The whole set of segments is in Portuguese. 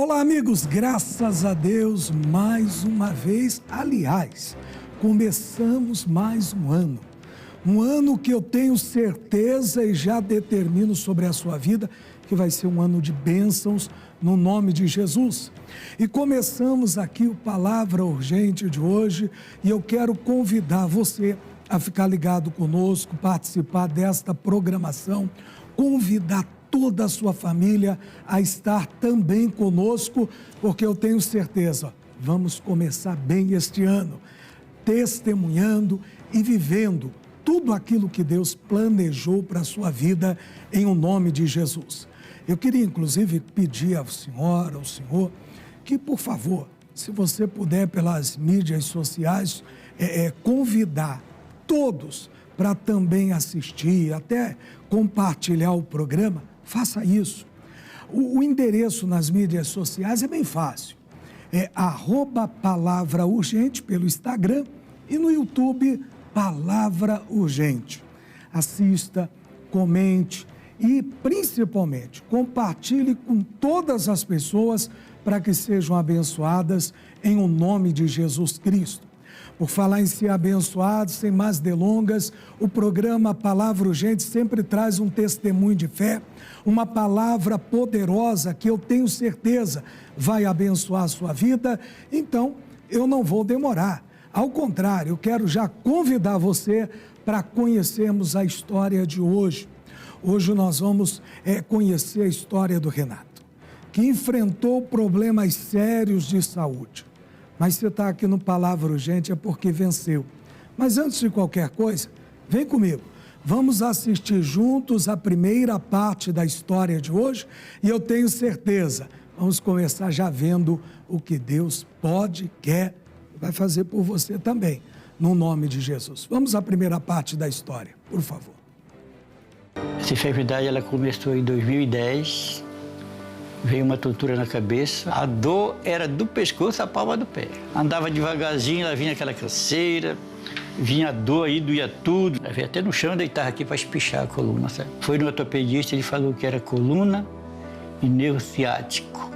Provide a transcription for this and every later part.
Olá, amigos, graças a Deus, mais uma vez, aliás, começamos mais um ano que eu tenho certeza e já determino sobre a sua vida que vai ser um ano de bênçãos no nome de Jesus. E começamos aqui o Palavra Urgente de hoje e eu quero convidar você a ficar ligado conosco, participar desta programação, convidar toda a sua família a estar também conosco, porque eu tenho certeza, vamos começar bem este ano, testemunhando e vivendo tudo aquilo que Deus planejou para a sua vida em o nome de Jesus. Eu queria, inclusive, pedir ao Senhor, que, por favor, se você puder, pelas mídias sociais, convidar todos para também assistir, até compartilhar o programa, faça isso. O endereço nas mídias sociais é bem fácil. É @Palavra Urgente pelo Instagram e no YouTube, Palavra Urgente. Assista, comente e, principalmente, compartilhe com todas as pessoas para que sejam abençoadas em o nome de Jesus Cristo. Por falar em ser abençoado, sem mais delongas, o programa Palavra Urgente sempre traz um testemunho de fé, uma palavra poderosa que eu tenho certeza vai abençoar a sua vida. Então, eu não vou demorar. Ao contrário, eu quero já convidar você para conhecermos a história de hoje. Hoje nós vamos conhecer a história do Renato, que enfrentou problemas sérios de saúde. Mas você está aqui no Palavra Urgente é porque venceu. Mas antes de qualquer coisa, vem comigo. Vamos assistir juntos a primeira parte da história de hoje e eu tenho certeza, vamos começar já vendo o que Deus pode, quer e vai fazer por você também, no nome de Jesus. Vamos à primeira parte da história, por favor. Essa enfermidade ela começou em 2010. Veio uma tontura na cabeça, a dor era do pescoço à palma do pé. Andava devagarzinho, ela vinha aquela canseira, vinha a dor aí, doía tudo. Ela veio até no chão, deitava aqui para espichar a coluna, sabe? Foi no ortopedista, ele falou que era coluna e nervo ciático.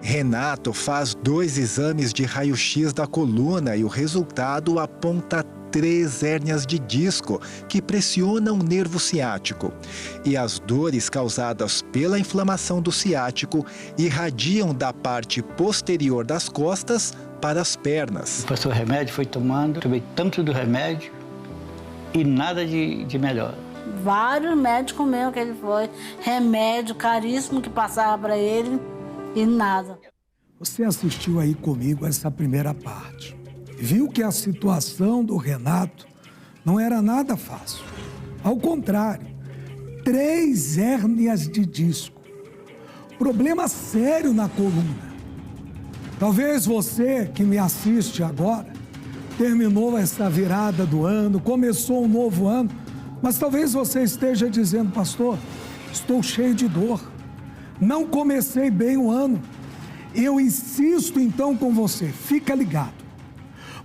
Renato faz 2 exames de raio-x da coluna e o resultado aponta 3 hérnias de disco que pressionam o nervo ciático. E as dores causadas pela inflamação do ciático irradiam da parte posterior das costas para as pernas. Passou remédio, foi tomando, tomei tanto do remédio e nada de melhor. Vários médicos mesmo que ele foi, remédio caríssimo que passava para ele e nada. Você assistiu aí comigo essa primeira parte. Viu que a situação do Renato não era nada fácil. Ao contrário, 3 hérnias de disco. Problema sério na coluna. Talvez você que me assiste agora, terminou essa virada do ano, começou um novo ano, mas talvez você esteja dizendo, pastor, estou cheio de dor. Não comecei bem o ano. Eu insisto então com você, fica ligado.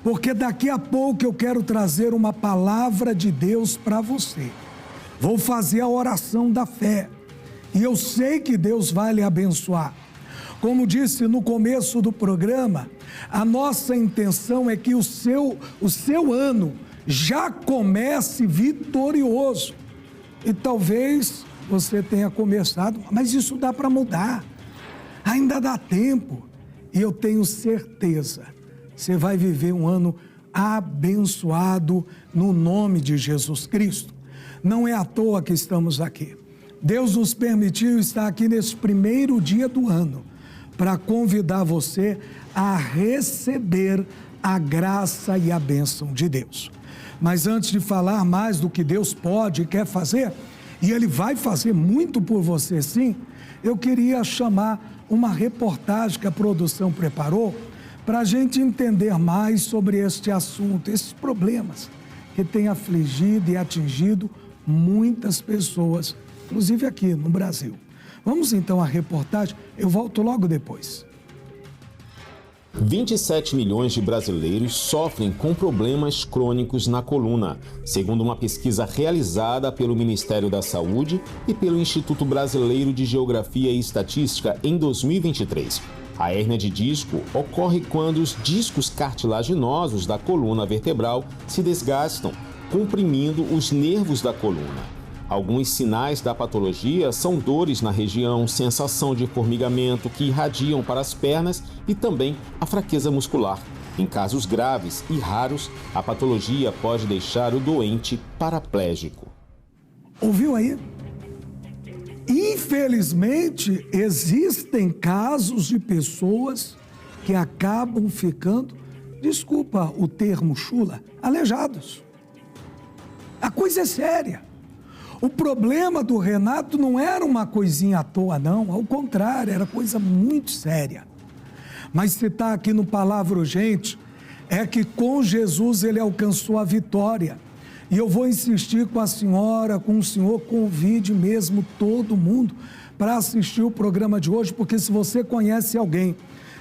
Porque daqui a pouco eu quero trazer uma palavra de Deus para você. Vou fazer a oração da fé. E eu sei que Deus vai lhe abençoar. Como disse no começo do programa, a nossa intenção é que o seu ano já comece vitorioso. E talvez você tenha começado, mas isso dá para mudar. Ainda dá tempo. E eu tenho certeza. Você vai viver um ano abençoado no nome de Jesus Cristo. Não é à toa que estamos aqui. Deus nos permitiu estar aqui nesse primeiro dia do ano para convidar você a receber a graça e a bênção de Deus. Mas antes de falar mais do que Deus pode e quer fazer, e Ele vai fazer muito por você sim, eu queria chamar uma reportagem que a produção preparou para a gente entender mais sobre este assunto, esses problemas que têm afligido e atingido muitas pessoas, inclusive aqui no Brasil. Vamos então à reportagem, eu volto logo depois. 27 milhões de brasileiros sofrem com problemas crônicos na coluna, segundo uma pesquisa realizada pelo Ministério da Saúde e pelo Instituto Brasileiro de Geografia e Estatística em 2023. A hérnia de disco ocorre quando os discos cartilaginosos da coluna vertebral se desgastam, comprimindo os nervos da coluna. Alguns sinais da patologia são dores na região, sensação de formigamento que irradiam para as pernas e também a fraqueza muscular. Em casos graves e raros, a patologia pode deixar o doente paraplégico. Ouviu aí? Infelizmente, existem casos de pessoas que acabam ficando, desculpa o termo chula, aleijados. A coisa é séria. O problema do Renato não era uma coisinha à toa, não. Ao contrário, era coisa muito séria. Mas se está aqui no Palavra Urgente, é que com Jesus ele alcançou a vitória. E eu vou insistir com a senhora, com o senhor, convide mesmo todo mundo para assistir o programa de hoje, porque se você conhece alguém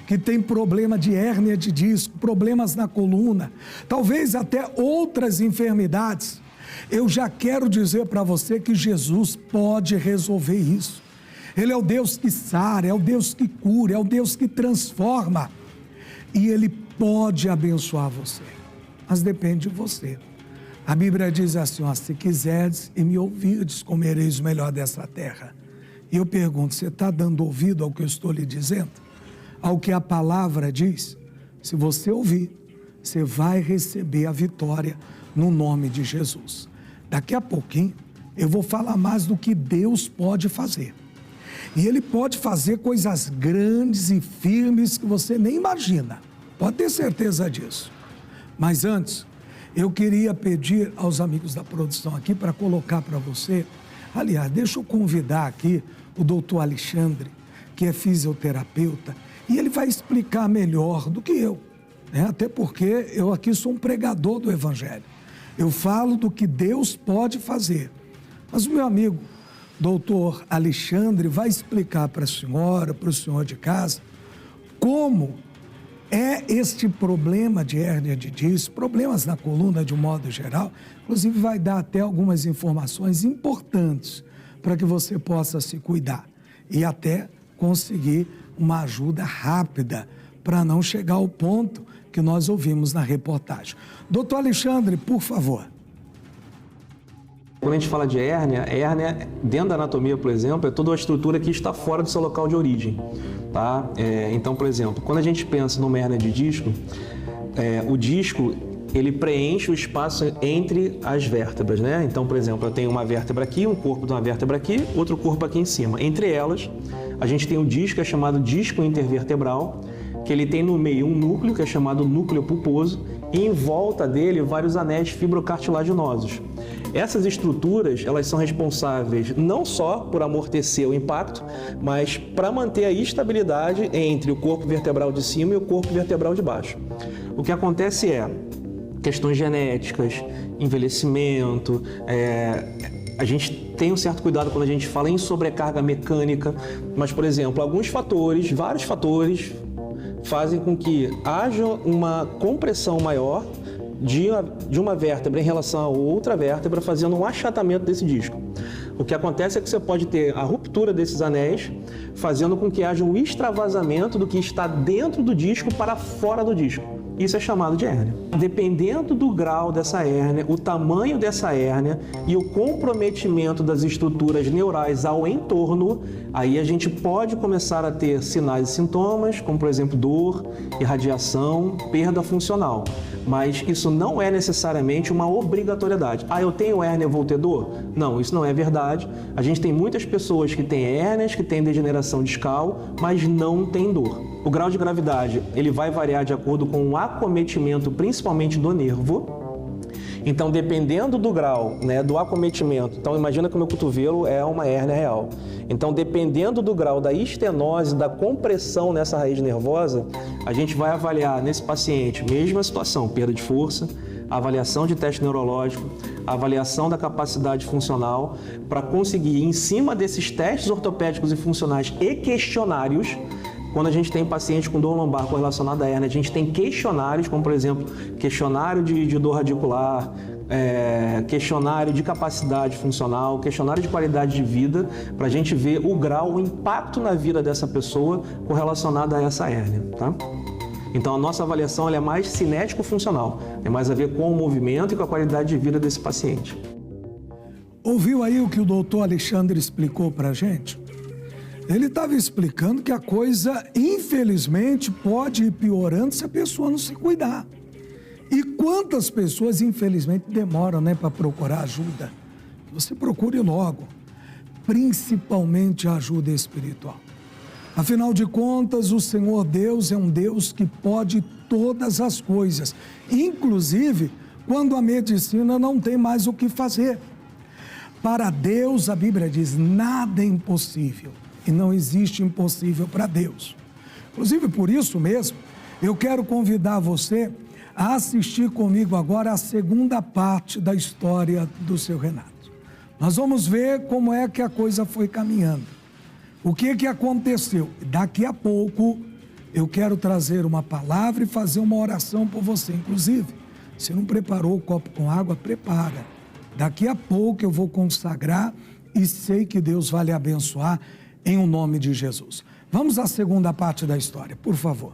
que tem problema de hérnia de disco, problemas na coluna, talvez até outras enfermidades, eu já quero dizer para você que Jesus pode resolver isso. Ele é o Deus que sara, é o Deus que cura, é o Deus que transforma. E Ele pode abençoar você, mas depende de você. A Bíblia diz assim, ó, se quiserdes e me ouvirdes, comereis o melhor dessa terra. E eu pergunto, você está dando ouvido ao que eu estou lhe dizendo? Ao que a palavra diz? Se você ouvir, você vai receber a vitória no nome de Jesus. Daqui a pouquinho, eu vou falar mais do que Deus pode fazer. E Ele pode fazer coisas grandes e firmes que você nem imagina. Pode ter certeza disso. Mas antes, eu queria pedir aos amigos da produção aqui para colocar para você. Aliás, deixa eu convidar aqui o doutor Alexandre, que é fisioterapeuta, e ele vai explicar melhor do que eu, né? Até porque eu aqui sou um pregador do Evangelho. Eu falo do que Deus pode fazer. Mas o meu amigo, doutor Alexandre, vai explicar para a senhora, para o senhor de casa, como é este problema de hérnia de disco, problemas na coluna de um modo geral. Inclusive vai dar até algumas informações importantes para que você possa se cuidar e até conseguir uma ajuda rápida para não chegar ao ponto que nós ouvimos na reportagem. Doutor Alexandre, por favor. Quando a gente fala de hérnia, dentro da anatomia, por exemplo, é toda uma estrutura que está fora do seu local de origem. Tá? Então, por exemplo, quando a gente pensa numa hérnia de disco, o disco ele preenche o espaço entre as vértebras, né? Então, por exemplo, eu tenho uma vértebra aqui, um corpo de uma vértebra aqui, outro corpo aqui em cima. Entre elas, a gente tem um disco que é chamado disco intervertebral, que ele tem no meio um núcleo que é chamado núcleo pulposo e em volta dele vários anéis fibrocartilaginosos. Essas estruturas, elas são responsáveis não só por amortecer o impacto, mas para manter a estabilidade entre o corpo vertebral de cima e o corpo vertebral de baixo. O que acontece é questões genéticas, envelhecimento, a gente tem um certo cuidado quando a gente fala em sobrecarga mecânica, mas, por exemplo, alguns fatores, vários fatores, fazem com que haja uma compressão maior de uma vértebra em relação a outra vértebra, fazendo um achatamento desse disco. O que acontece é que você pode ter a ruptura desses anéis, fazendo com que haja um extravasamento do que está dentro do disco para fora do disco. Isso é chamado de hérnia. Dependendo do grau dessa hérnia, o tamanho dessa hérnia e o comprometimento das estruturas neurais ao entorno, aí a gente pode começar a ter sinais e sintomas, como por exemplo dor, irradiação, perda funcional. Mas isso não é necessariamente uma obrigatoriedade. Eu tenho hérnia, eu vou ter dor? Não, isso não é verdade. A gente tem muitas pessoas que têm hérnias, que têm degeneração discal, mas não têm dor. O grau de gravidade, ele vai variar de acordo com o acometimento, principalmente do nervo. Então, dependendo do grau, né, do acometimento, então imagina que o meu cotovelo é uma hérnia real. Então, dependendo do grau da estenose, da compressão nessa raiz nervosa, a gente vai avaliar nesse paciente, mesma situação, perda de força, avaliação de teste neurológico, avaliação da capacidade funcional, para conseguir, em cima desses testes ortopédicos e funcionais e questionários, quando a gente tem paciente com dor lombar correlacionada à hérnia, a gente tem questionários, como por exemplo, questionário de dor radicular, questionário de capacidade funcional, questionário de qualidade de vida, para a gente ver o grau, o impacto na vida dessa pessoa correlacionado a essa hérnia, tá? Então, a nossa avaliação ela é mais cinético-funcional, tem mais a ver com o movimento e com a qualidade de vida desse paciente. Ouviu aí o que o doutor Alexandre explicou para a gente? Ele estava explicando que a coisa, infelizmente, pode ir piorando se a pessoa não se cuidar. E quantas pessoas, infelizmente, demoram, né, para procurar ajuda? Você procure logo, principalmente a ajuda espiritual. Afinal de contas, o Senhor Deus é um Deus que pode todas as coisas, inclusive quando a medicina não tem mais o que fazer. Para Deus, a Bíblia diz, nada é impossível e não existe impossível para Deus. Inclusive, por isso mesmo, eu quero convidar você a assistir comigo agora a segunda parte da história do seu Renato. Nós vamos ver como é que a coisa foi caminhando. O que aconteceu? Daqui a pouco eu quero trazer uma palavra e fazer uma oração por você. Inclusive, se não preparou o copo com água, prepara. Daqui a pouco eu vou consagrar e sei que Deus vai lhe abençoar em o nome de Jesus. Vamos à segunda parte da história, por favor.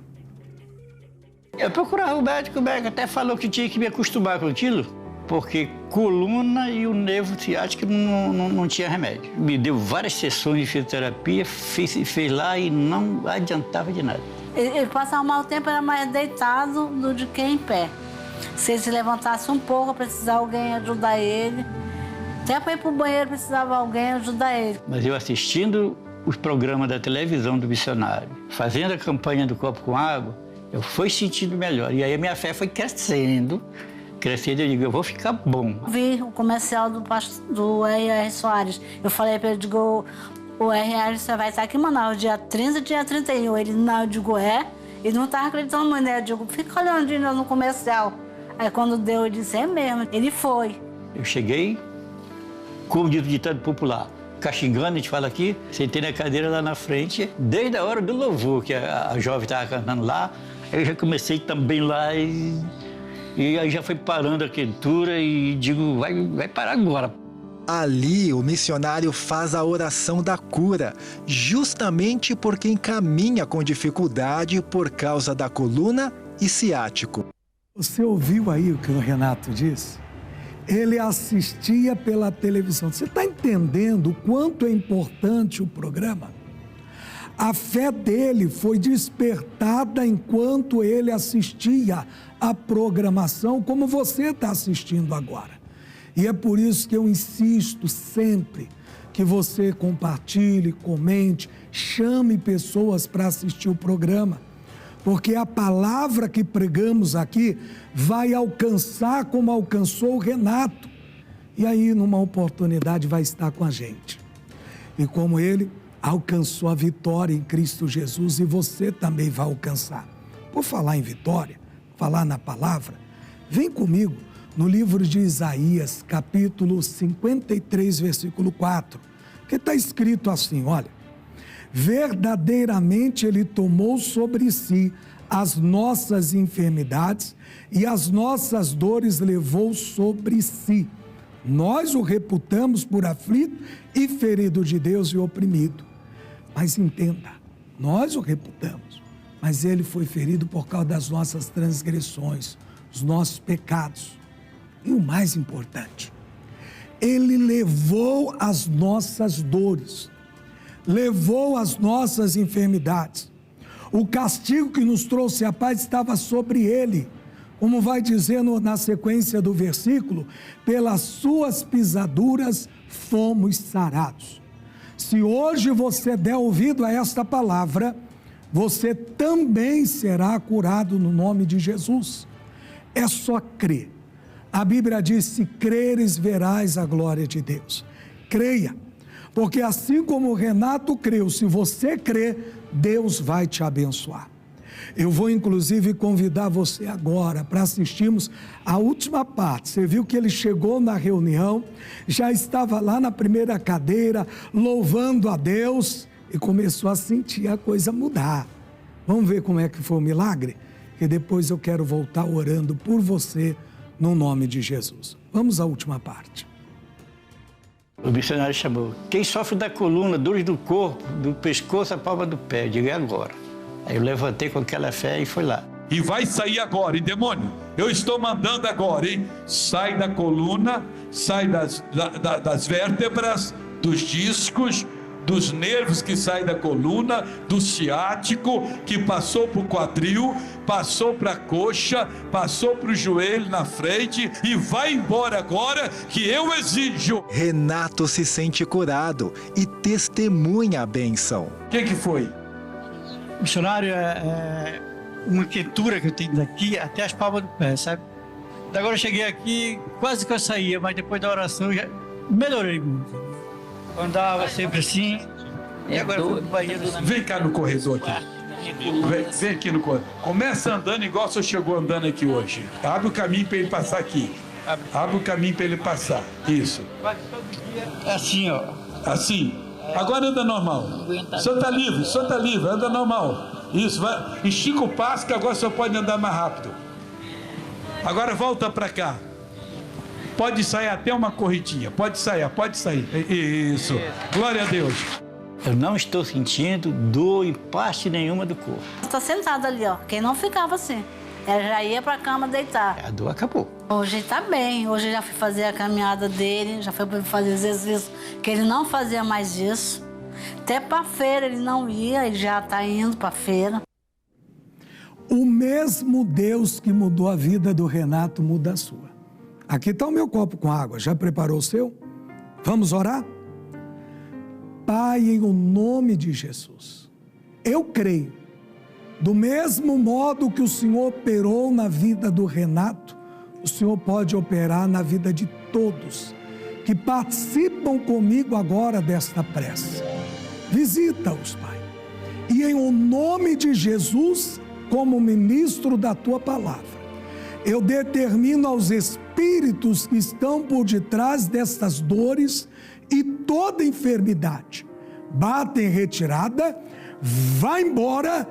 Eu procurava o médico até falou que tinha que me acostumar com aquilo, porque coluna e o nervo ciático não tinha remédio. Me deu várias sessões de fisioterapia, fez lá e não adiantava de nada. Ele passava mau tempo, era mais deitado do que em pé. Se ele se levantasse um pouco, precisava alguém ajudar ele. Até para ir para o banheiro, precisava alguém ajudar ele. Mas eu assistindo os programas da televisão do missionário, fazendo a campanha do copo com água, eu fui sentindo melhor. E aí a minha fé foi crescendo, eu digo, eu vou ficar bom. Vi o comercial do R.R. Soares. Eu falei para ele, digo, o R.R. você vai estar aqui em Manaus, dia 30 dia 31. Ele, não, eu digo, ele não estava acreditando muito, né? Eu digo, fica olhando no comercial. Aí quando deu, ele disse, é mesmo. Ele foi. Eu cheguei, como diz o ditado popular, caxingando, a gente fala aqui, sentei na cadeira lá na frente, desde a hora do louvor, que a jovem estava cantando lá, eu já comecei também lá e aí já foi parando a quentura e digo, vai parar agora. Ali, o missionário faz a oração da cura, justamente por quem caminha com dificuldade por causa da coluna e ciático. Você ouviu aí o que o Renato disse? Ele assistia pela televisão. Você está entendendo o quanto é importante o programa? A fé dele foi despertada enquanto ele assistia a programação, como você está assistindo agora. E é por isso que eu insisto sempre que você compartilhe, comente, chame pessoas para assistir o programa. Porque a palavra que pregamos aqui vai alcançar como alcançou o Renato. E aí, numa oportunidade, vai estar com a gente. E como ele alcançou a vitória em Cristo Jesus, e você também vai alcançar. Por falar em vitória, falar na palavra, vem comigo no livro de Isaías, capítulo 53, versículo 4, que está escrito assim, olha. Verdadeiramente Ele tomou sobre si as nossas enfermidades e as nossas dores levou sobre si. Nós o reputamos por aflito e ferido de Deus e oprimido. Mas entenda, nós o reputamos, mas Ele foi ferido por causa das nossas transgressões, os nossos pecados. E o mais importante, Ele levou as nossas dores. Levou as nossas enfermidades. O castigo que nos trouxe a paz estava sobre ele. Como vai dizendo na sequência do versículo, pelas suas pisaduras fomos sarados. Se hoje você der ouvido a esta palavra, você também será curado no nome de Jesus. É só crer. A Bíblia diz, se creres, verás a glória de Deus. Creia. Porque assim como o Renato creu, se você crer, Deus vai te abençoar. Eu vou inclusive convidar você agora para assistirmos a última parte. Você viu que ele chegou na reunião, já estava lá na primeira cadeira, louvando a Deus e começou a sentir a coisa mudar. Vamos ver como é que foi o milagre? Que depois eu quero voltar orando por você no nome de Jesus. Vamos à última parte. O missionário chamou: quem sofre da coluna, dores do corpo, do pescoço, a palma do pé. Eu digo: é agora. Aí eu levantei com aquela fé e fui lá. E vai sair agora, e demônio, eu estou mandando agora, hein? Sai da coluna, sai das vértebras, dos discos, dos nervos que saem da coluna, do ciático, que passou para o quadril, passou para a coxa, passou para o joelho na frente, e vai embora agora, que eu exijo. Renato se sente curado e testemunha a bênção. O que foi? Missionário, uma quentura que eu tenho daqui até as palmas do pé, sabe? Agora eu cheguei aqui, quase que eu saía, mas depois da oração eu já melhorei muito. Eu andava sempre assim, e agora fui pro banheiro. Vem cá no corredor aqui. Vem aqui no corredor. Começa andando igual o senhor chegou andando aqui hoje. Abre o caminho para ele passar aqui. Abre o caminho para ele passar. Isso. Assim, ó. Assim. Agora anda normal. O senhor está livre, anda normal. Isso, vai. Estica o passo que agora o senhor pode andar mais rápido. Agora volta para cá. Pode sair até uma corridinha, pode sair. Isso, glória a Deus. Eu não estou sentindo dor em parte nenhuma do corpo. Estou sentada ali, ó. Quem não ficava assim. Ela já ia para a cama deitar. A dor acabou. Hoje ele tá bem. Hoje já fui fazer a caminhada dele, já foi para fazer exercício, que ele não fazia mais isso. Até para feira ele não ia, ele já está indo para feira. O mesmo Deus que mudou a vida do Renato muda a sua. Aqui está o meu copo com água. Já preparou o seu? Vamos orar? Pai, em o nome de Jesus, eu creio, do mesmo modo que o Senhor operou na vida do Renato, o Senhor pode operar na vida de todos que participam comigo agora desta prece. Visita-os, Pai. E em o nome de Jesus, como ministro da Tua Palavra, eu determino aos espíritos que estão por detrás destas dores e toda enfermidade, bata em retirada, vá embora,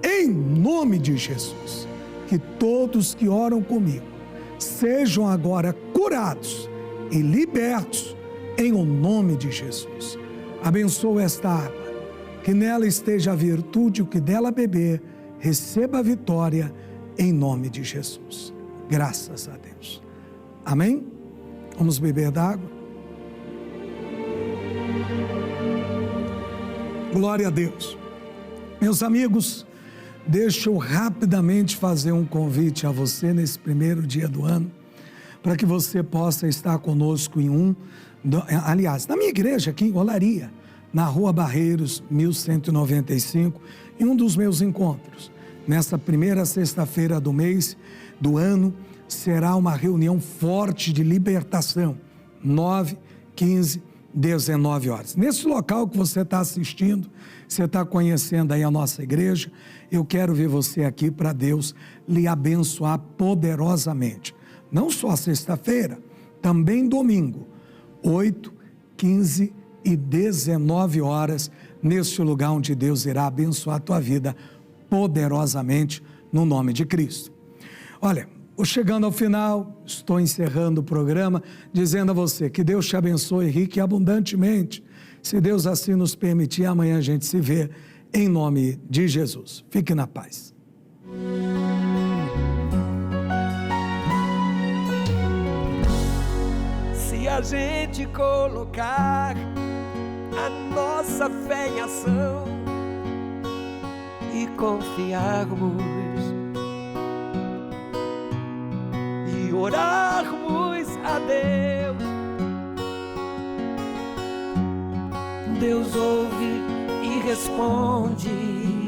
em nome de Jesus. Que todos que oram comigo sejam agora curados e libertos, em o nome de Jesus. Abençoa esta água, que nela esteja a virtude, o que dela beber, receba a vitória, em nome de Jesus. Graças a Deus. Amém? Vamos beber d'água. Glória a Deus. Meus amigos, deixa eu rapidamente fazer um convite a você nesse primeiro dia do ano, para que você possa estar conosco aliás, na minha igreja aqui em Olaria, na Rua Barreiros, 1195, em um dos meus encontros. Nessa primeira sexta-feira do mês, do ano, será uma reunião forte de libertação, 9, 15, 19 horas. Nesse local que você está assistindo, você está conhecendo aí a nossa igreja, eu quero ver você aqui para Deus lhe abençoar poderosamente. Não só sexta-feira, também domingo, 8, 15 e 19 horas, neste lugar onde Deus irá abençoar a tua vida poderosamente, no nome de Cristo. Olha, chegando ao final, estou encerrando o programa, dizendo a você que Deus te abençoe rique e abundantemente. Se Deus assim nos permitir, amanhã a gente se vê, em nome de Jesus. Fique na paz. Se a gente colocar a nossa fé em ação e confiarmos e orarmos a Deus, Deus ouve e responde.